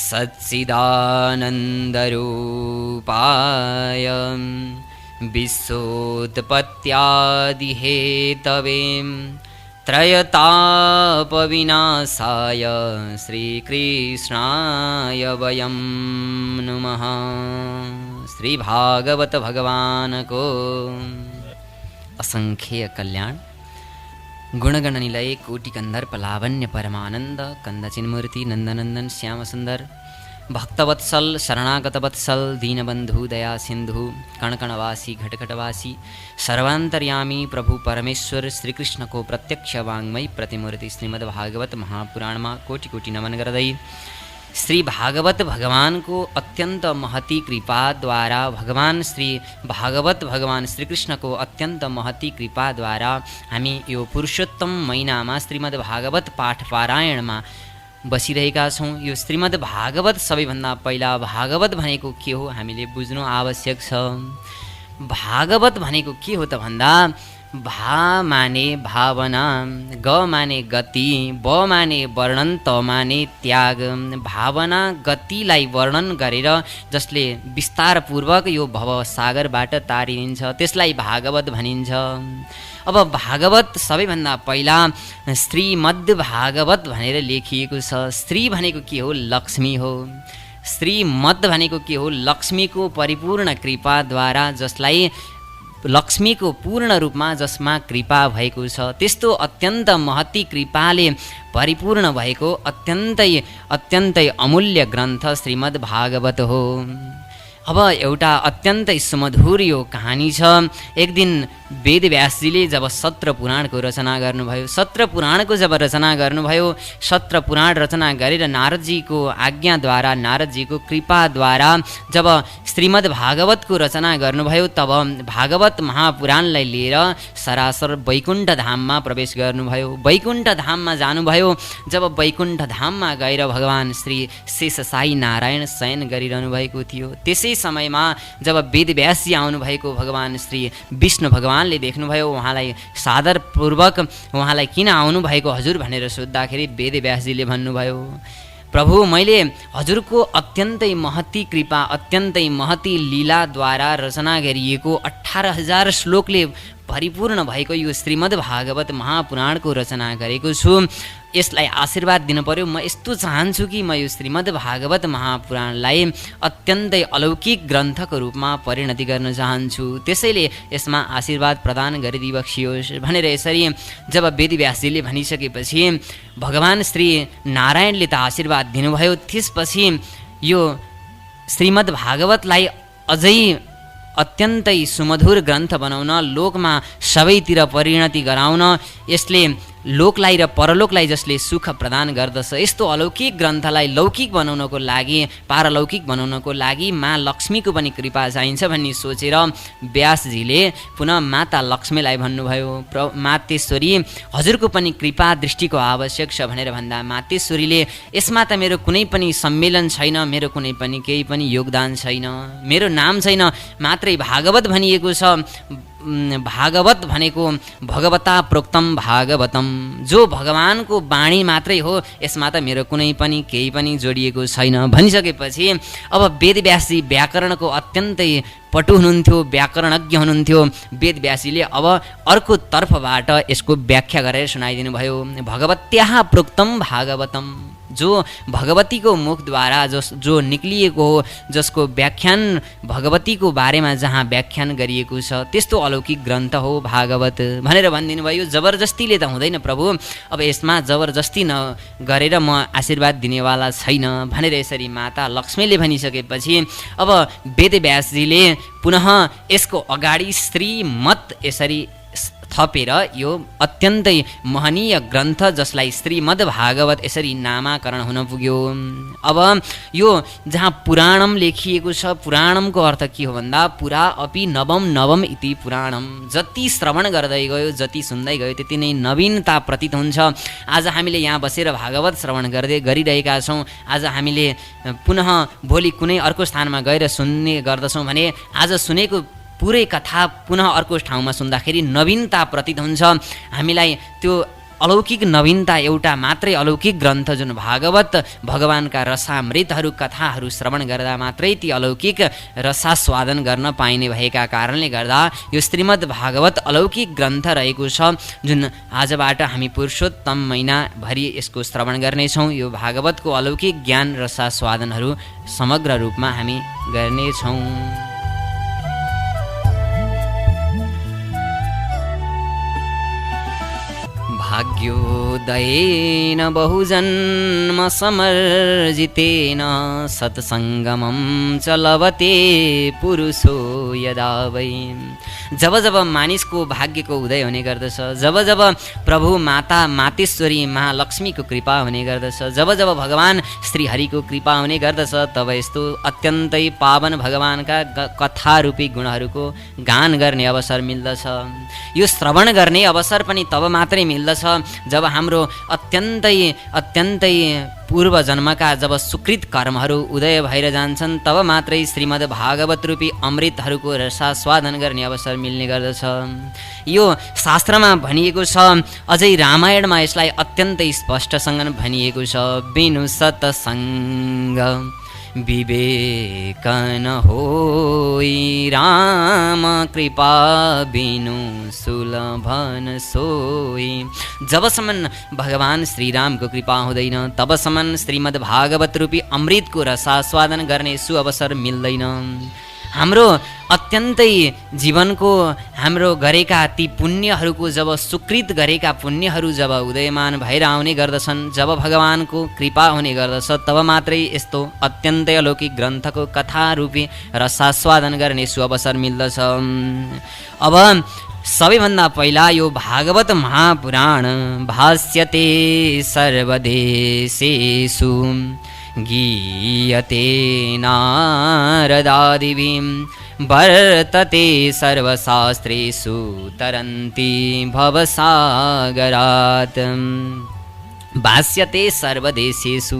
सच्चिदानन्दरूपाय विश्वोत्पत्त्यादिहेतवे त्रयतापविनाशाय श्रीकृष्णाय वयं नमः। श्री भागवत भगवान को असंख्य कल्याण। गुणगण निलय कोटि कंदर्प लावण्य परमानंद कंद चिन्मूर्ति नंदनंदन श्याम सुंदर भक्तवत्सल शरणागत वत्सल दीनबंधु दया सिंधु कणकणवासी घटघटवासी सर्वांतर्यामी प्रभु परमेश्वर श्री कृष्ण को प्रत्यक्ष वाङ्मय प्रतिमूर्ति श्रीमद् भागवत महापुराण में कोटि कोटि नमन गर्दै श्री भागवत भगवान को अत्यंत महती कृपा द्वारा भगवान श्री कृष्ण को अत्यंत महती कृपा द्वारा हामी यो पुरुषोत्तम महीना में श्रीमद् भागवत पाठ पारायण में बसिरहेका छौं। यो श्रीमद् भागवत सबैभन्दा पहिला भागवत भनेको के हो हामीले बुझ्नु आवश्यक छ। भागवत भनेको के हो त भन्दा भा माने भावना, ग माने गति, ब माने वर्णन, त माने त्याग। भावना गतिलाई वर्णन गरेर जसले विस्तारपूर्वक यो भवसागरबाट तारिन्छ त्यसलाई भागवत भनिन्छ। अब भागवत सबैभन्दा पहिला श्रीमद् भागवत भनेर लेखिएको छ। श्री भनेको के हो? लक्ष्मी हो। श्रीमद् भनेको के हो? लक्ष्मीको परिपूर्ण कृपाद्वारा जसलाई लक्ष्मीको पूर्ण रूपमा जसमा कृपा भएको छ त्यस्तो अत्यन्त महती कृपाले परिपूर्ण भएको अत्यन्तै अमूल्य ग्रन्थ श्रीमद् भागवत हो। अब एउटा अत्यन्तै सुमधुर यो कहानी छ। एक दिन वेदव्यासजीले जब सत्र पुराणको रचना गर्नुभयो, सत्र पुराण रचना गरेर नारदजीको आज्ञाद्वारा नारदजीको कृपाद्वारा जब श्रीमद् भागवतको रचना गर्नुभयो तब भागवत महापुराणलाई लिएर सरासर वैकुण्ठ धाममा प्रवेश गर्नुभयो। वैकुण्ठ धाममा जानुभयो। जब वैकुण्ठ धाममा गएर भगवान श्री शेषशाही नारायण शयन गरिरहनु भएको थियो। त्यसै समयमा जब वेदव्यासजी आउनुभएको भगवान श्री विष्णु भगवानले देख्नुभयो। उहाँलाई सादरपूर्वक उहाँलाई किन आउनुभएको हजुर भनेर सोद्धाखेरि वेदव्यासजीले भन्नुभयो, प्रभु मैले हजुरको अत्यन्तै महती कृपा अत्यन्तै महती लीलाद्वारा रचना गरिएको 18,000 श्लोकले परिपूर्ण भएको यो श्रीमद् भागवत महापुराणको रचना गरेको छु। यसलाई आशीर्वाद दिनु पर्यो। म यस्तो चाहन्छु कि म यो श्रीमद् भागवत महापुराणलाई अत्यन्तै अलौकिक ग्रन्थको रूपमा परिणति गर्न चाहन्छु। त्यसैले यसमा आशीर्वाद प्रदान गरिदिबक्सियोस् भनेर यसरी जब वेदव्यासजीले भनिसकेपछि भगवान श्री नारायणले त आशीर्वाद दिनुभयो। त्यसपछि यो श्रीमद् भागवतलाई अझै अत्यन्तै सुमधुर ग्रन्थ बनाउन, लोकमा सबैतिर परिणति गराउन, यसले लोकलाई र परलोकलाई जसले सुख प्रदान गर्दछ यस्तो अलौकिक ग्रन्थलाई लौकिक बनाउनको लागि, पारलौकिक बनाउनको लागि माँ लक्ष्मीको पनि कृपा चाहिन्छ भन्ने सोचेर व्यासजीले पुनः माता लक्ष्मीलाई भन्नुभयो, मातेश्वरी हजुरको पनि कृपा दृष्टिको आवश्यक छ भनेर भन्दा मातेश्वरीले यसमा त मेरो कुनै पनि सम्मेलन छैन, मेरो कुनै पनि केही पनि योगदान छैन, मेरो नाम छैन, मात्रै भागवत भनिएको छ। भागवत भनेको भगवता प्रोक्तम भागवतम, जो भगवानको वाणी मात्रै हो, यसमा त मेरो कुनै पनि केही पनि जोडिएको छैन भनिसकेपछि अब वेदव्यासजी व्याकरणको अत्यन्तै पटु हुनुहुन्थ्यो, व्याकरणज्ञ हुनुहुन्थ्यो। वेदव्यासजीले अब अर्को तर्फबाट यसको व्याख्या गरेर सुनाइदिनु भयो। भगवत्याः प्रोक्तम भागवतम, जो भगवतीको मुखद्वारा जो निक्लिएको हो, जसको व्याख्यान भगवतीको बारेमा जहाँ व्याख्यान गरिएको छ त्यस्तो अलौकिक ग्रन्थ हो भागवत भनेर भनिदिनु भयो। जबरजस्तीले त हुँदैन प्रभु, अब यसमा जबरजस्ती गरेर म आशीर्वाद दिनेवाला छैन भनेर यसरी माता लक्ष्मीले भनिसकेपछि अब वेदव्यासजीले पुनः यसको अगाडि श्रीमत् यसरी थपेर यो अत्यन्तै महनीय ग्रन्थ जसलाई श्रीमद् भागवत यसरी नामाकरण हुन पुग्यो। अब यो जहाँ पुराणम लेखिएको छ, पुराणमको अर्थ के हो भन्दा पुरा अपि नवम नवम इति पुराणम, जति श्रवण गर्दै गयो जति सुन्दै गयो त्यति नै नवीनता प्रतीत हुन्छ। आज हामीले यहाँ बसेर भागवत श्रवण गरिरहेका छौँ। आज हामीले पुनः भोलि कुनै अर्को स्थानमा गएर सुन्ने गर्दछौँ भने आज सुनेको पुरै कथा पुनः अर्को ठाउँमा सुन्दाखेरि नवीनता प्रतीत हुन्छ। हामीलाई त्यो अलौकिक नवीनता एउटा मात्रै अलौकिक ग्रन्थ जुन भागवत भगवानका रसामृतहरू कथाहरू श्रवण गर्दा मात्रै ती अलौकिक रसास्वादन गर्न पाइने भएका कारणले गर्दा यो श्रीमद् भागवत अलौकिक ग्रन्थ रहेको छ, जुन आजबाट हामी पुरुषोत्तम महिनाभरि यसको श्रवण गर्नेछौँ। यो भागवतको अलौकिक ज्ञान रसास्वादनहरू समग्र रूपमा हामी गर्नेछौँ। भाग्योदयेन बहुजन्म समर्जितेन सत्सङ्गमं च लभते पुरुषो यदा वै। जब जब मानिसको भाग्यको उदय हुने गर्दछ, जब जब प्रभु माता मातेश्वरी महालक्ष्मीको कृपा हुने गर्दछ, जब जब भगवान श्रीहरिको कृपा हुने गर्दछ, तब यस्तो अत्यन्तै पावन भगवानका कथारूपी गुणहरूको गान गर्ने अवसर मिल्दछ। यो श्रवण गर्ने अवसर पनि तब मात्रै मिल्दछ जब हाम्रो अत्यन्तै पूर्व जन्मका जब सुकृत कर्महरू उदय भएर जान्छन्, तब मात्रै श्रीमद् भागवत रूपी अमृतहरूको रसास्वादन गर्ने अवसर मिल्ने गर्दछ। यो शास्त्रमा भनिएको छ, अझै रामायणमा यसलाई अत्यन्तै स्पष्टसँग भनिएको छ, बिनु सत्सङ्ग विवेक न होई राम कृपा बिनु सुलभन सोई। जबसम्म भगवान श्रीरामको कृपा हुँदैन तबसम्म श्रीमद् भागवत रूपी अमृतको रसास्वादन गर्ने सुअवसर मिल्दैन। हाम्रो अत्यन्तै जीवनको हाम्रो गरेका ती पुण्यहरूको जब सुकृत गरेका पुण्यहरू जब उदयमान भएर आउने गर्दछन्, जब भगवानको कृपा हुने गर्दछ, तब मात्रै यस्तो अत्यन्तै अलौकिक ग्रन्थको कथारूपी रसास्वादन गर्ने सुअवसर मिल्दछ। अब सबैभन्दा पहिला यो भागवत महापुराण भाष्यते सर्वदेशेषु गीयते नारदादिभिः वर्तते सर्वशास्त्रेषु तरन्ति भवसागरात्। भाष्यते सर्वदेशेषु,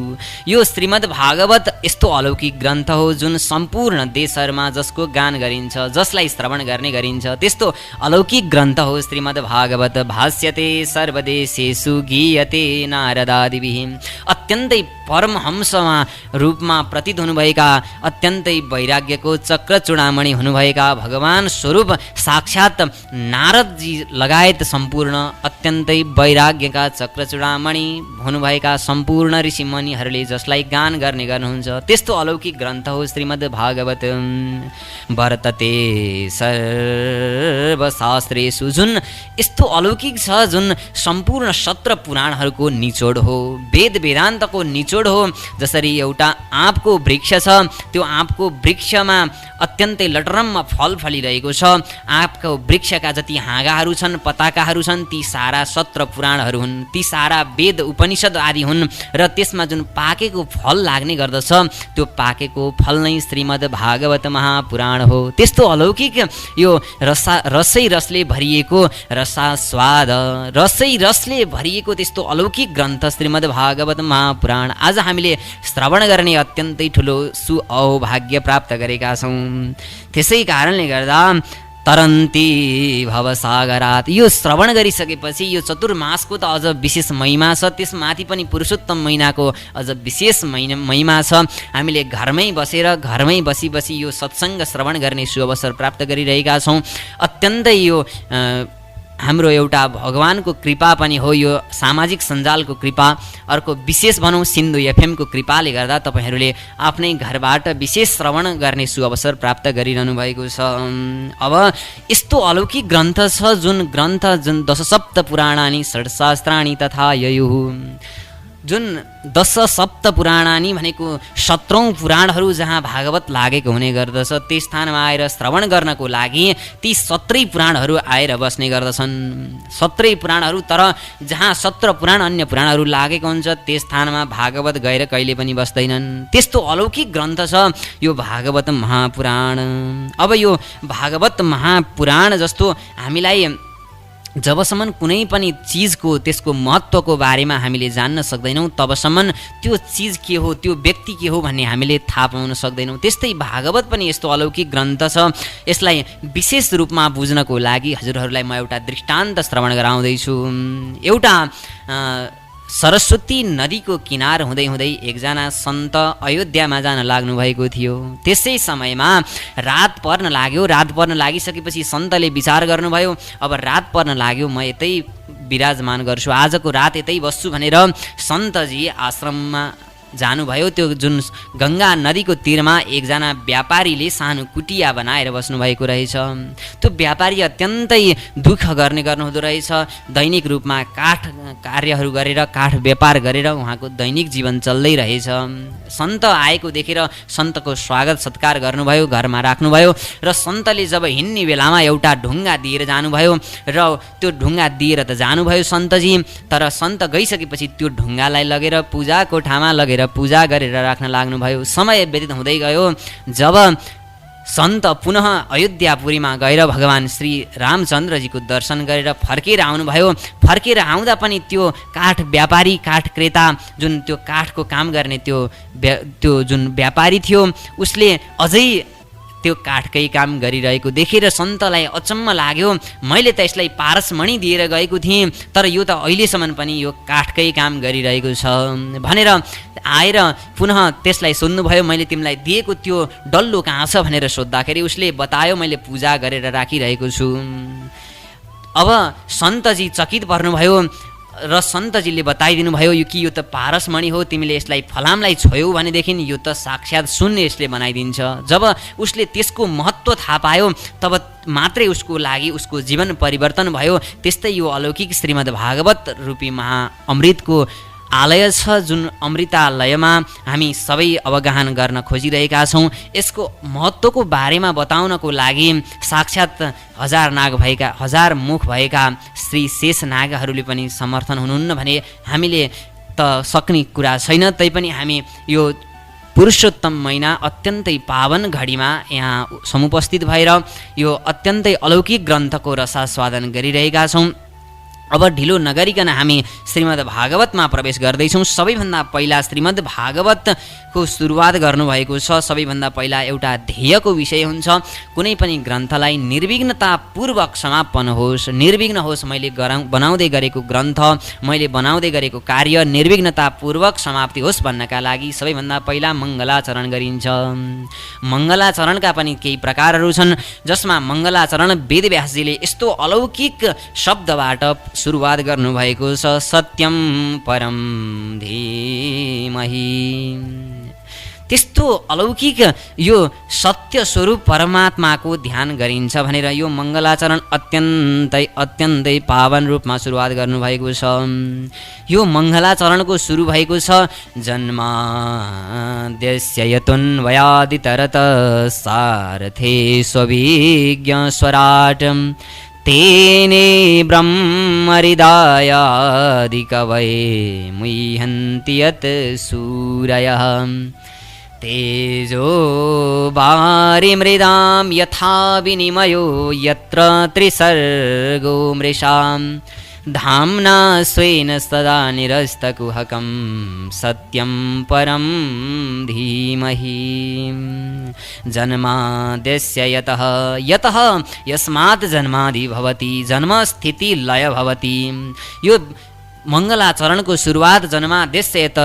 यो श्रीमद् भागवत यस्तो अलौकिक ग्रन्थ हो जुन सम्पूर्ण देशहरूमा जसको गान गरिन्छ, जसलाई श्रवण गर्ने गरिन्छ, त्यस्तो अलौकिक ग्रन्थ हो श्रीमद् भागवत। भाष्यते सर्वदेशेषु गीयते नारदादिभिः, अत्यन्तै परमहंसमा रूपमा प्रतीत हुनुभएका, अत्यन्तै वैराग्यको चक्रचूडामणि हुनुभएका भगवान स्वरूप साक्षात् नारदजी लगायत सम्पूर्ण अत्यन्तै वैराग्यका चक्रचूडामणि हुनुभएका सम्पूर्ण ऋषिमुनिहरूले जसलाई गान गर्ने गर्नुहुन्छ, त्यस्तो अलौकिक ग्रन्थ हो श्रीमद् भागवत। वर्तते सर्वशास्त्रेषु, जुन यस्तो अलौकिक छ, जुन सम्पूर्ण सत्र पुराणहरूको निचोड हो, वेद वेदान्तको निचोड हो। जसरी एउटा आँपको वृक्ष छ, त्यो आँपको वृक्षमा अत्यन्तै लटरम्म फल फलिरहेको छ, आँपको वृक्षका जति हाँगाहरू छन्, पताकाहरू छन्, ती सारा सत्र पुराणहरू हुन्, ती सारा वेद उपनिषद आदि हुन्, र त्यसमा जुन पाकेको फल लाग्ने गर्दछ, त्यो पाकेको फल नै श्रीमद् भागवत महापुराण हो। त्यस्तो अलौकिक यो रसै रसले भरिएको रसास्वाद, रसै रसले भरिएको त्यस्तो अलौकिक ग्रन्थ श्रीमद् भागवत महापुराण आज हामीले श्रवण गर्ने अत्यन्तै ठुलो सुअभाग्य प्राप्त गरेका छौँ। त्यसै कारणले गर्दा तरन्ती भवसागरात्, यो श्रवण गरिसकेपछि यो चतुर्मासको त अझ विशेष महिमा छ, त्यसमाथि पनि पुरुषोत्तम महिनाको अझ विशेष महिमा छ। हामीले घरमै बसेर घरमै बसी यो सत्सङ्ग श्रवण गर्ने सुअवसर प्राप्त गरिरहेका छौँ। अत्यन्तै यो हाम्रो एउटा भगवानको कृपा पनि हो, यो सामाजिक सञ्जालको कृपा। अर्को विशेष भनौँ सिन्धु एफएमको कृपाले गर्दा तपाईँहरूले आफ्नै घरबाट विशेष श्रवण गर्ने सुअवसर प्राप्त गरिरहनु भएको छ। अब यस्तो अलौकिक ग्रन्थ छ, जुन दशसप्त पुराणानि षड्शास्त्राणि तथा ययुः, जुन दश सप्त पुराणानि भनेको 17औं पुराणहरू जहाँ भागवत लागेको हुने गर्दछ, त्यस स्थानमा आएर श्रवण गर्नको लागि ती 17 पुराणहरू आएर बस्ने गर्दछन्। 17 पुराणहरू, तर जहाँ 17 पुराण अन्य पुराणहरू लागेको हुन्छ त्यस स्थानमा भागवत गएर कहिले पनि बस्दैनन्। त्यस्तो अलौकिक ग्रन्थ छ यो भागवत महापुराण। अब यो भागवत महापुराण जस्तो हामीलाई जबसम्म कुनै पनि चिजको त्यसको महत्त्वको बारेमा हामीले जान्न सक्दैनौँ तबसम्म त्यो चिज के हो त्यो व्यक्ति के हो भन्ने हामीले थाहा पाउन सक्दैनौँ। त्यस्तै भागवत पनि यस्तो अलौकिक ग्रन्थ छ। यसलाई विशेष रूपमा बुझ्नको लागि हजुरहरूलाई म एउटा दृष्टान्त श्रवण गराउँदैछु। एउटा सरस्वती नदीको किनार हुँदै हुँदै एकजना सन्त अयोध्यामा जान लाग्नु भएको थियो। त्यसै समयमा रात पर्न लाग्यो। रात पर्न लागिसकेपछि सन्तले विचार गर्नुभयो, अब रात पर्न लाग्यो, म यतै विराजमान गर्छु, आजको रात यतै बस्छु भनेर सन्तजी आश्रममा जानुभयो। त्यो जुन गङ्गा नदीको तीरमा एकजना व्यापारीले सानो कुटिया बनाएर बस्नुभएको रहेछ। त्यो व्यापारी अत्यन्तै दुःख गर्नुहुँदो रहेछ। दैनिक रूपमा काठ कार्यहरू गरेर काठ व्यापार गरेर उहाँको दैनिक जीवन चल्दै रहेछ। सन्त आएको देखेर सन्तको स्वागत सत्कार गर्नुभयो, घरमा राख्नुभयो र सन्तले जब हिँड्ने बेलामा एउटा ढुङ्गा दिएर जानुभयो र त्यो ढुङ्गा दिएर त जानुभयो सन्तजी, तर सन्त गइसकेपछि त्यो ढुङ्गालाई लगेर पूजा कोठामा लगेर पूजा गरेर राख्न लाग्नुभयो। समय व्यतीत हुँदै गयो। जब सन्त पुनः अयोध्यापुरीमा गएर भगवान् श्री रामचन्द्रजीको दर्शन गरेर फर्केर आउनुभयो। फर्केर आउँदा पनि त्यो काठ व्यापारी, काठ क्रेता, जुन त्यो काठको काम गर्ने त्यो जुन व्यापारी थियो उसले अझै त्यो काठकै काम गरिरहेको देखेर सन्तलाई अचम्म लाग्यो। मैले त यसलाई पारसमणि दिएर गएको थिएँ, तर यो त अहिलेसम्म पनि यो काठकै काम गरिरहेको छ भनेर आएर पुनः त्यसलाई सोध्नुभयो, मैले तिमीलाई दिएको त्यो डल्लो कहाँ छ भनेर सोद्धाखेरि उसले बतायो, मैले पूजा गरेर राखिरहेको छु। अब सन्तजी चकित पर्नुभयो र सन्तजीले बताइदिनु भयो कि यो त पारसमणि हो, तिमीले यसलाई फलामलाई छोयौ भनेदेखि यो त साक्षात शून्य यसले बनाइदिन्छ। जब उसले त्यसको महत्त्व थाहा पायो तब मात्रै उसको लागि उसको जीवन परिवर्तन भयो। त्यस्तै यो अलौकिक श्रीमद् भागवत रूपी महाअमृतको आलय छ, जुन अमृतालयमा हामी सबै अवगाहन गर्न खोजिरहेका छौँ। यसको महत्त्वको बारेमा बताउनको लागि साक्षात हजार मुख भएका श्री शेष नागहरूले पनि समर्थन हुनुहुन्न भने हामीले त सक्ने कुरा छैन। तैपनि हामी यो पुरुषोत्तम महिना अत्यन्तै पावन घडीमा यहाँ समुपस्थित भएर यो अत्यन्तै अलौकिक ग्रन्थको रसास्वादन गरिरहेका छौँ। अब ढिलो नगरिकन हामी श्रीमद् भागवतमा प्रवेश गर्दैछौँ। सबैभन्दा पहिला श्रीमद् भागवतको सुरुवात गर्नुभएको छ। सबैभन्दा पहिला एउटा ध्येयको विषय हुन्छ, कुनै पनि ग्रन्थलाई निर्विघ्नतापूर्वक समापन होस्, निर्विघ्न होस्। मैले बनाउँदै गरेको ग्रन्थ, मैले बनाउँदै गरेको कार्य निर्विघ्नतापूर्वक समाप्ति होस् भन्नका लागि सबैभन्दा पहिला मङ्गलाचरण गरिन्छ। मङ्गलाचरणका पनि केही प्रकारहरू छन्, जसमा मङ्गलाचरण वेदव्यासजीले यस्तो अलौकिक शब्दबाट सुरुवात गर्नुभएको छ, सत्यम परम धीमहि। त्यस्तो अलौकिक यो सत्य स्वरूप परमात्माको ध्यान गरिन्छ भनेर यो मङ्गलाचरण अत्यन्तै पावन रूपमा सुरुवात गर्नुभएको छ। यो मङ्गलाचरणको सुरु भएको छ, जन्माद्यस्य यतोऽन्वयादितरत सारथे स्वभिज्ञ स्वराट तेने ब्रह्महृदायादिकवये मुह्यन्ति यत् सूरयः तेजो वारिमृदां यथा विनिमयो यत्र त्रिसर्गो मृषां धाम्ना स्वेन सदा निरस्तकुहकं सत्यं परं धीमहि। जन्माद्यस्य यतः यस्मात् जन्मादि भवति, जन्म स्थिति लय भवति। यो मङ्गलाचरणको सुरुवात जन्माद्यस्य यत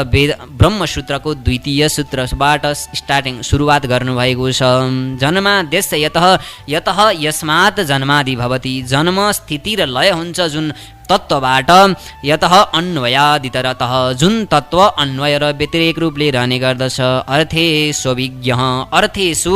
ब्रह्मसूत्रको द्वितीय सूत्रबाट स्टार्टिङ सुरुवात गर्नुभएको छ। जन्माद्यस्य यतः यस्मात् जन्मादि भवति, जन्म स्थिति र लय हुन्छ जुन तत्त्वबाट, यतः अन्वयादितरतः जुन तत्त्व अन्वय र व्यतिरेक रूपले रहने गर्दछ। अर्थेषु अभिज्ञः, अर्थेषु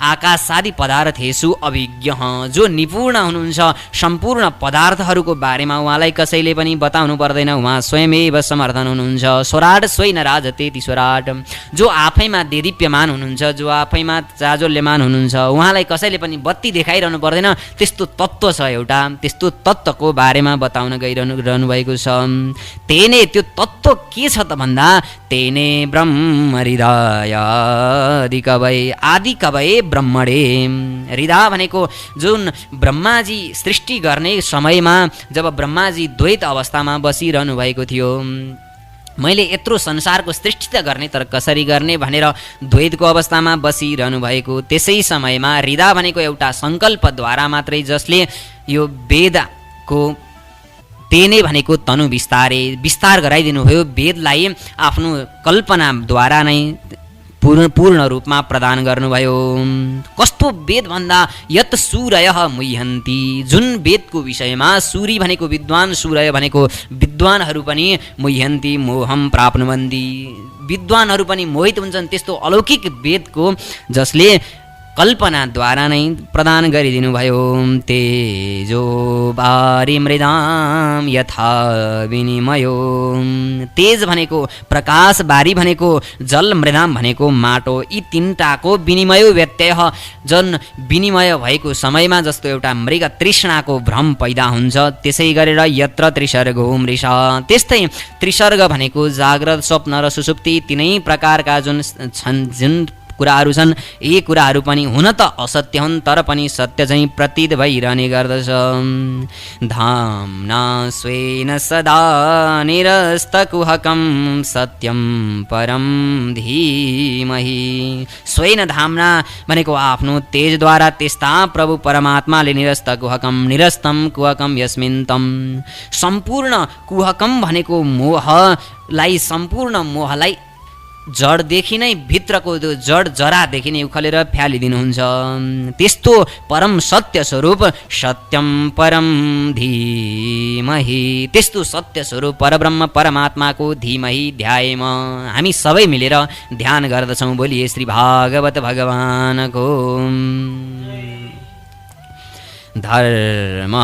आकाशादि पदार्थेषु अभिज्ञः, जो निपुण हुनुहुन्छ सम्पूर्ण पदार्थहरूको बारेमा उहाँलाई कसैले पनि बताउनु पर्दैन, उहाँ स्वयमेव समर्थन हुनुहुन्छ। स्वराट स्वै न राजतेति स्वराट, जो आफैमा देदीप्यमान हुनुहुन्छ, जो आफैमा चाजोल्यमान हुनुहुन्छ, उहाँलाई कसैले पनि बत्ती देखाइरहनु पर्दैन। त्यस्तो तत्त्व छ एउटा, त्यस्तो तत्त्वको बारेमा बताउनु गइरहनु भएको छ। तेने, त्यो तत्त्व के छ त भन्दा, तेने ब्रह्म हृदय आदि कवये ब्रह्मणे। हृदा भनेको जुन ब्रह्माजी सृष्टि गर्ने समयमा जब ब्रह्माजी द्वैत अवस्थामा बसिरहनु भएको थियो, मैले यत्रो संसारको सृष्टि त गर्ने तर कसरी गर्ने भनेर द्वैतको अवस्थामा बसिरहनु भएको त्यसै समयमा हृदा भनेको एउटा सङ्कल्पद्वारा मात्रै जसले यो वेदको तेने भनेको तनु विस्तार गराइदिनु भयो। वेदलाई आफ्नो कल्पनाद्वारा नै पूर्ण रूपमा प्रदान गर्नुभयो। कस्तो वेद भन्दा यत सूरयः मुह्यन्ति, जुन वेदको विषयमा सूरी भनेको विद्वान, सूरय भनेको विद्वानहरू पनि मुह्यन्ति मोहम प्राप्नुवन्ति, विद्वानहरू पनि मोहित हुन्छन् त्यस्तो अलौकिक वेदको जसले कल्पनाद्वारा नै प्रदान गरिदिनु भयो। तेजो बारी मृदाम यथा विनिमयो, तेज भनेको प्रकाश, बारी भनेको जल, मृदाम भनेको माटो, यी तिनटाको विनिमय व्यत्यय, जुन विनिमय भएको समयमा जस्तो एउटा मृग तृष्णाको भ्रम पैदा हुन्छ त्यसै गरेर यत्र त्रिसर्गो मृषा, त्यस्तै त्रिसर्ग भनेको जाग्रत स्वप्न र सुषुप्ति तिनै प्रकारका जुन कुराहरू छन् यी कुराहरू पनि हुन त असत्य हुन् तर पनि सत्य चाहिँ प्रतीत भइरहने गर्दछ। धाम्ना स्वेन सदा निरस्तकुहकं सत्यं परम धीमहि, स्वेन धाम्ना भनेको आफ्नो तेजद्वारा त्यस्ता प्रभु परमात्माले निरस्तकुहकं, निरस्तम कुहकं यस्मिन् तम, सम्पूर्ण कुहकम भनेको मोहलाई, सम्पूर्ण मोहलाई जडदेखि नै भित्रको त्यो जड जरादेखि नै उखलेर फ्यालिदिनुहुन्छ त्यस्तो परम सत्य स्वरूप सत्यम परम धीमहि, त्यस्तो सत्य स्वरूप परब्रह्म परमात्माको धीमहि ध्यायम हामी सबै मिलेर ध्यान गर्दछौँ। बोलिए श्री भागवत भगवानको। धर्म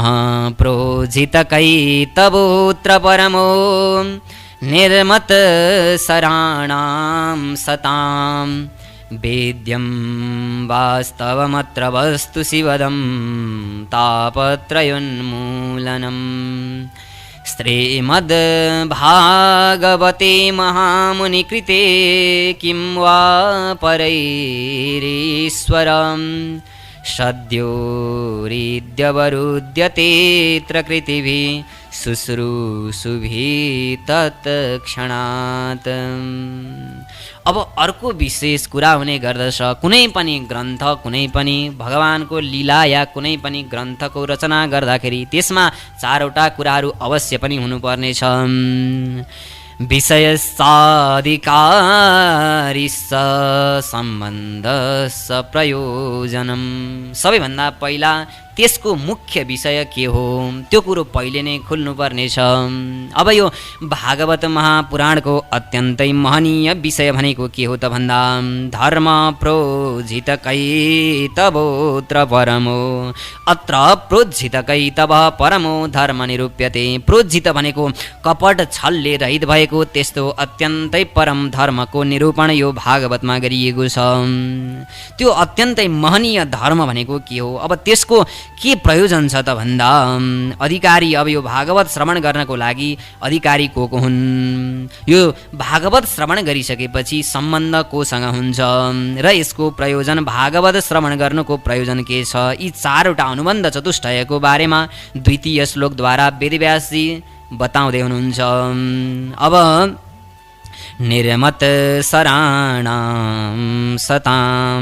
प्रोजितकैतवोऽत्र परमो निर्मत सराणां सतां, वेद्यं वास्तवमत्र वस्तु शिवदं तापत्रयोन्मूलनम्। श्रीमद्भागवते महामुनिकृते किं वा परैरीश्वरं, सद्योरीद्यवरुध्यतेऽत्र कृतिभिः शुश्रूषुभिः तत्क्षणात्। अब अर्को विशेष कुरा हुने गर्दछ, कुनै पनि ग्रन्थ, कुनै पनि भगवानको लीला या कुनै पनि ग्रन्थको रचना गर्दाखेरि त्यसमा चारवटा कुराहरू अवश्य पनि हुनुपर्नेछ। विषयस्साधिकारिस्स सम्बन्धस्स प्रयोजनम, सबैभन्दा पहिला त्यसको मुख्य विषय के हो त्यो कुरो पहिले नै खुल्नुपर्नेछ। अब यो भागवत महापुराणको अत्यन्तै महनीय विषय भनेको के हो त भन्दा धर्म प्रोज्झितकैतवोऽत्र परमो, अत्र प्रोज्झितकैतव परमो धर्म निरूप्यते। प्रोज्झित भनेको कपट छलले रहित भएको त्यस्तो अत्यन्तै परम धर्मको निरूपण यो भागवतमा गरिएको छ। त्यो अत्यन्तै महनीय धर्म भनेको के हो, अब त्यसको के प्रयोजन छ त भन्दा अधिकारी, अब यो भागवत श्रवण गर्नको लागि अधिकारी को हुन्, यो भागवत श्रवण गरिसकेपछि सम्बन्ध कोसँग हुन्छ र यसको प्रयोजन, भागवत श्रवण गर्नुको प्रयोजन के छ, यी चारवटा अनुबन्ध चतुष्टयको बारेमा द्वितीय श्लोकद्वारा वेदव्यासजी बताउँदै हुनुहुन्छ। अब निर्मत सराणां सतां,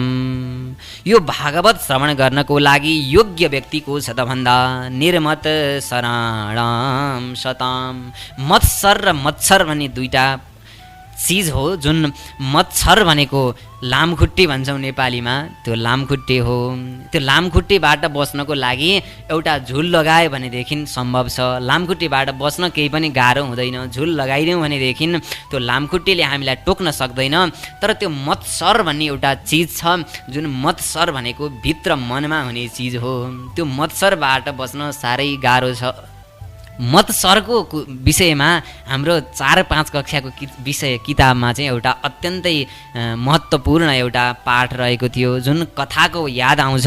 यो भागवत श्रवण गर्नको लागि योग्य व्यक्ति को छ त भन्दा निर्मत सराणां सतां, मत्सर र मच्छर भन्ने दुईटा चिज हो। जुन मच्छर भनेको लामखुट्टे भन्छौँ नेपालीमा, त्यो लामखुट्टे हो। त्यो लामखुट्टेबाट बस्नको लागि एउटा झुल लगायो भनेदेखि सम्भव छ, लामखुट्टेबाट बस्न केही पनि गाह्रो हुँदैन। झुल लगाइदिउँ भनेदेखि त्यो लामखुट्टेले हामीलाई टोक्न सक्दैन। तर त्यो मत्सर भन्ने एउटा चिज छ, जुन मत्सर भनेको भित्र मनमा हुने चिज हो, त्यो मत्सरबाट बस्न साह्रै गाह्रो छ। मत्सरको विषयमा हाम्रो 4-5 कक्षाको विषय किताबमा चाहिँ एउटा अत्यन्तै महत्त्वपूर्ण एउटा पाठ रहेको थियो, जुन कथाको याद आउँछ।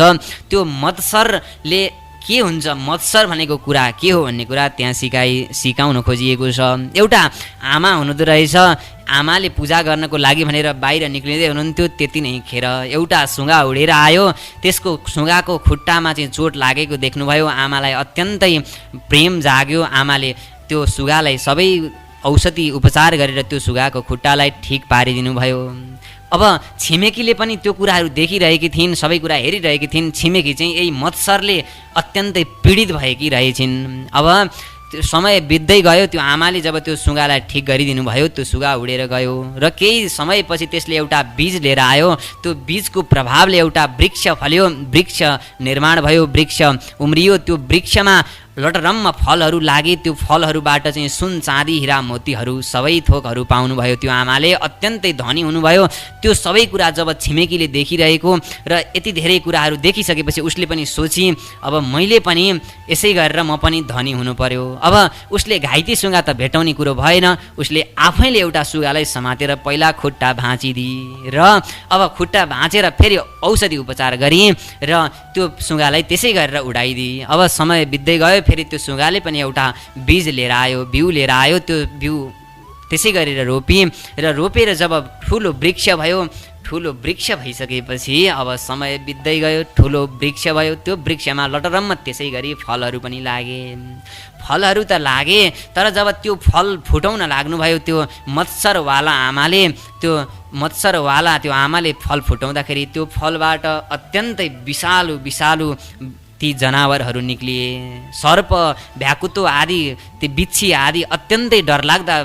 त्यो मत्सरले के हुन्छ मत्सर भनेको कुरा के हो भन्ने कुरा त्यहाँ सिकाउन खोजिएको छ। एउटा आमा हुनुहुँदो रहेछ, आमाले पूजा गर्नको लागि भनेर बाहिर निक्लिँदै हुनुहुन्थ्यो। त्यति नै खेर एउटा सुगा उडेर आयो, त्यसको सुगाको खुट्टामा चाहिँ चोट लागेको देख्नुभयो। आमालाई अत्यन्तै प्रेम जाग्यो। आमाले त्यो सुगालाई सबै औषधि उपचार गरेर त्यो सुगाको खुट्टालाई ठिक पारिदिनु भयो। अब छिमेकीले पनि त्यो कुराहरू देखिरहेकी थिइन्, सबै कुरा हेरिरहेकी थिइन्। छिमेकी चाहिँ यही मत्सरले अत्यन्तै पीडित भएकी रहेछिन्। अब त्यो समय बित्दै गयो, त्यो आमाले जब त्यो सुगालाई ठिक गरिदिनु भयो, त्यो सुगा उडेर गयो र केही समयपछि त्यसले एउटा बीज लिएर आयो। त्यो बीजको प्रभावले एउटा वृक्ष फल्यो, वृक्ष निर्माण भयो, वृक्ष उम्रियो। त्यो वृक्षमा लटरम्म फलहरू लागे। त्यो फलहरूबाट चाहिँ सुन चाँदी हिरा मोतीहरू सबै थोकहरू पाउनुभयो। त्यो आमाले अत्यन्तै धनी हुनुभयो। त्यो सबै कुरा जब छिमेकीले देखिरहेको र यति धेरै कुराहरू देखिसकेपछि उसले पनि सोची, अब मैले पनि यसै गरेर म पनि धनी हुनु पर्यो। अब उसले घाइते सुगा त भेटाउने कुरो भएन, उसले आफैले एउटा सुगालाई समातेर पहिला खुट्टा भाँचिदिए र अब खुट्टा भाँचेर फेरि औषधि उपचार गरी र त्यो सुगालाई त्यसै गरेर उडाइदिए। अब समय बित्दै गयो, फेरि त्यो सुगाले पनि एउटा बीज लिएर आयो, बिउ लिएर आयो। त्यो बिउ त्यसै गरेर रोपी र रोपेर जब ठुलो वृक्ष भयो, ठुलो वृक्ष भइसकेपछि अब समय बित्दै गयो, ठुलो वृक्ष भयो। त्यो वृक्षमा लटरम्म त्यसै गरी फलहरू पनि लागे। फलहरू त लागे, तर जब त्यो फल फुटाउन लाग्नुभयो, त्यो मत्सरवाला आमाले फल फुटाउँदाखेरि त्यो फलबाट अत्यन्तै विषालु विषालु ती जनावरहरू निक्लिए। सर्प, भ्याकुतो आदि, ती बिच्छी आदि अत्यन्तै डरलाग्दा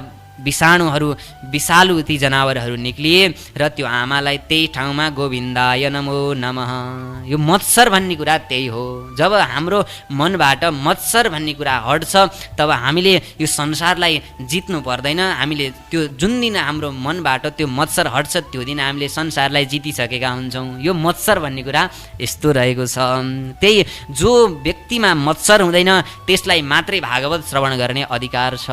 विषालु ती जनावरहरू निक्लिए र त्यो आमालाई त्यही ठाउँमा गोविन्दाय नमो नमः। यो मत्सर भन्ने कुरा त्यही हो। जब हाम्रो मनबाट मत्सर भन्ने कुरा हट्छ तब हामीले यो संसारलाई जित्नु पर्दैन। हामीले त्यो जुन दिन हाम्रो मनबाट त्यो मत्सर हट्छ त्यो दिन हामीले संसारलाई जितिसकेका हुन्छौँ। यो मत्सर भन्ने कुरा यस्तो रहेको छ। त्यही जो व्यक्तिमा मत्सर हुँदैन त्यसलाई मात्रै भागवत श्रवण गर्ने अधिकार छ।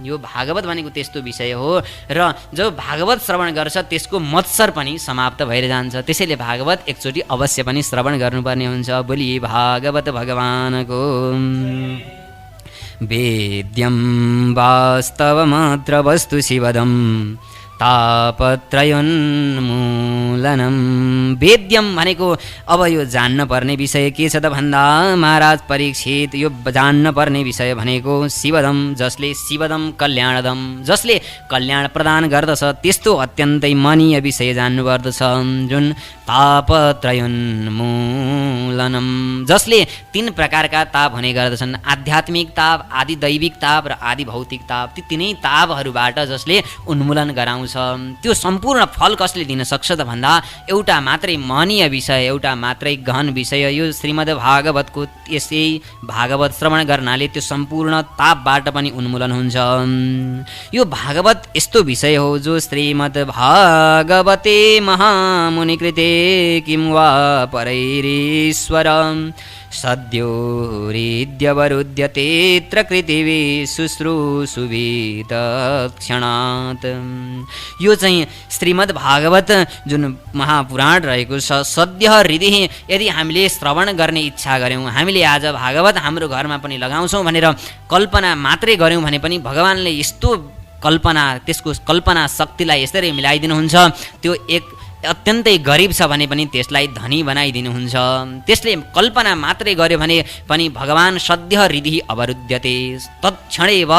यो भागवत भनेको त्यस्तो विषय हो र जब भागवत श्रवण गर्छ त्यसको मत्सर पनि समाप्त भएर जान्छ। त्यसैले भागवत एकचोटि अवश्य पनि श्रवण गर्नुपर्ने हुन्छ। बोलिए भागवत भगवानको। वेद्यं वास्तवमात्र वस्तु शिवदं तापत्रयोन्मूलनम। वेद्यम भनेको अब यो जान्न पर्ने विषय के छ त भन्दा महाराज परीक्षित, यो जान्न पर्ने विषय भनेको शिवदम, जसले शिवदम कल्याणदम, जसले कल्याण प्रदान गर्दछ त्यस्तो अत्यन्तै मनीय विषय जान्नुपर्दछ। जुन तापत्रयोन्मूलनम, जसले 3 प्रकारका ताप हुने गर्दछन्। आध्यात्मिक ताप, आदि दैविक ताप र आदि भौतिक ताप। ती 3 तापहरूबाट जसले उन्मूलन गराउँछ त्यो सम्पूर्ण फल कसले दिन सक्छ त भन्दा एउटा मात्रै महनीय विषय, एउटा मात्रै गहन विषय यो श्रीमद् भागवतको। यसै भागवत श्रवण गर्नाले त्यो सम्पूर्ण तापबाट पनि उन्मूलन हुन्छ। यो भागवत यस्तो विषय हो जो श्रीमद् भागवते महामुनिकृते किं वा परैरीश्वर सद्यो हृद्यवरुध्यतेऽत्र पृथिवी शुश्रूषुभितक्षणात्। यो चाहिँ श्रीमद् भागवत जुन महापुराण रहेको छ, सद्य हृदय, यदि हामीले श्रवण गर्ने इच्छा गऱ्यौँ, हामीले आज भागवत हाम्रो घरमा पनि लगाउँछौँ भनेर कल्पना मात्रै गऱ्यौँ भने पनि भगवानले यस्तो कल्पना, त्यसको कल्पना शक्तिलाई यसरी मिलाइदिनुहुन्छ। त्यो एक अत्यन्तै गरिब छ भने पनि त्यसलाई धनी बनाइदिनुहुन्छ। त्यसले कल्पना मात्रै गर्यो भने पनि भगवान सद्य हृदय अवरुध्यते, तत्क्षणैव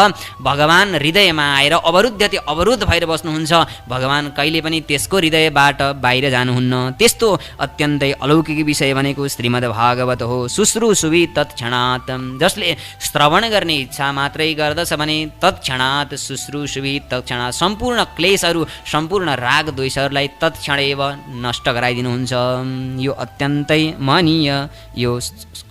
भगवान हृदयमा आएर अवरुध्यते, अवरुद्ध भएर बस्नुहुन्छ। भगवान कहिले पनि त्यसको हृदयबाट बाहिर जानुहुन्न। त्यस्तो अत्यन्तै अलौकिक विषय भनेको श्रीमद् भागवत हो। शुश्रूषुभि तत्क्षणात्, जसले श्रवण गर्ने इच्छा मात्रै गर्दछ भने तत्क्षणात् शुश्रूषुभि तत्क्षणात् सम्पूर्ण क्लेशहरू, सम्पूर्ण राग द्वेषहरूलाई तत्क्षणै नष्ट गराइदिनुहुन्छ। यो अत्यन्तै महनीय यो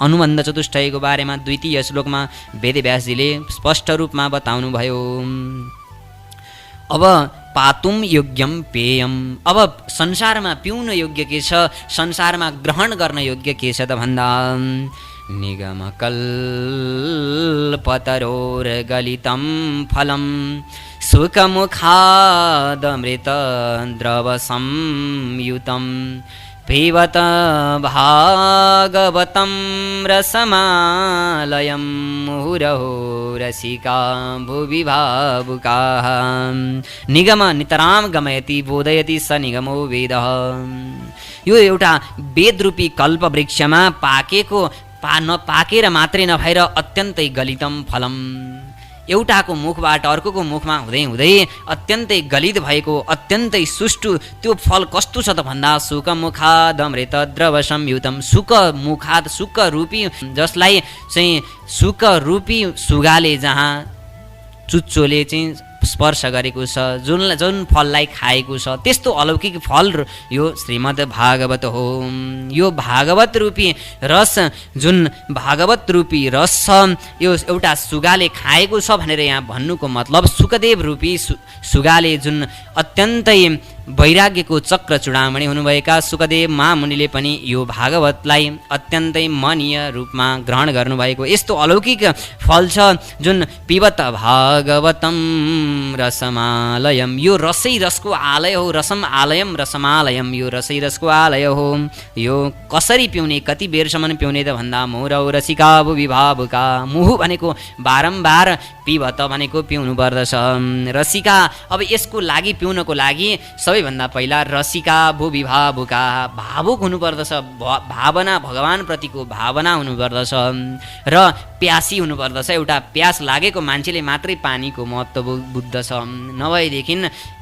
अनुबन्ध चतुष्टयको बारेमा 2 श्लोकमा वेदव्यासजीले स्पष्ट रूपमा बताउनुभयो। अब पातुम योग्यम पेयम, अब संसारमा पिउन योग्य के छ, संसारमा ग्रहण गर्न योग्य के छ त भन्दा निगमकल्पतरोर्गलितं फलम सुखमुखादमृतद्रवसंयुतं पिबत भागवतं रसमालयं मुहुरहो रसिका भुवि भावुकाः निगम नितराम गमयति बोधयति स निगमो वेदः। यो एउटा वेदरूपी कल्पवृक्षमा पाकेको नपाकेर मात्रै नभएर अत्यन्तै गलितम फलम, एउटाको मुखबाट अर्कोको मुखमा हुँदै हुँदै अत्यन्तै गलित भएको अत्यन्तै सुष्टु त्यो फल कस्तो छ त भन्दा सुकमुखाद अमृत द्रव संयुतम, सुकमुखाद सुकरूपी, जसलाई चाहिँ सुकरूपी सुगाले जहाँ चुच्चोले चाहिँ स्पर्श गरेको छ, जुन फललाई खाएको छ त्यस्तो अलौकिक फल यो श्रीमद् भागवत हो। यो भागवत रूपी रस, जुन भागवत रूपी रस छ यो एउटा सुगाले खाएको छ भनेर यहाँ भन्नुको मतलब सुकदेव रूपी सुगाले जुन अत्यन्तै वैराग्यको चक्र चूडामणि हुनुभएका सुकदेव महामुनिले पनि यो भागवतलाई अत्यन्तै मनीय रूपमा ग्रहण गर्नुभएको यस्तो अलौकिक फल छ जुन पिबत भागवतम रसमालयम, यो रसै रसको आलय हो, रसम आलयम रसमालयम, यो रसै रसको आलय हो। यो कसरी पिउने, कति बेरसम्म पिउने त भन्दा मुहुरौ रसिका भुवि भावुका, मुहु भनेको बारम्बार, पिबत भनेको पिउनु पर्दछ, रसिका अब यसको लागि पिउनको लागि सबैभन्दा पहिला रसिका भुवि भावुका, भावुक हुनुपर्दछ, भावना भगवानप्रतिको भावना हुनुपर्दछ र प्यासी हुनुपर्दछ। एउटा प्यास लागेको मान्छेले मात्रै पानीको महत्त्व बुझ्दछ, नभएदेखि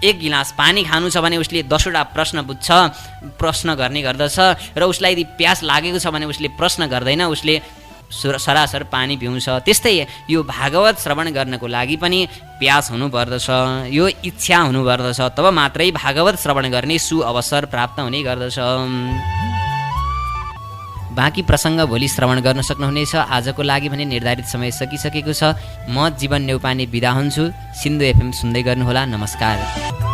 एक गिलास पानी खानु छ भने उसले 10वटा प्रश्न गर्ने गर्दछ र उसलाई यदि प्यास लागेको छ भने उसले प्रश्न गर्दैन, उसले सरासर पानी पिउँछ। त्यस्तै यो भागवत श्रवण गर्नको लागि पनि प्यास हुनुपर्दछ, यो इच्छा हुनुपर्दछ, तब मात्रै भागवत श्रवण गर्ने सुअवसर प्राप्त हुने गर्दछ। बाँकी प्रसङ्ग भोलि श्रवण गर्न सक्नुहुनेछ। आजको लागि भने निर्धारित समय सकिसकेको छ। म जीवन नेउपाने बिदा हुन्छु। सिन्धु एफएम सुन्दै गर्नुहोला। नमस्कार।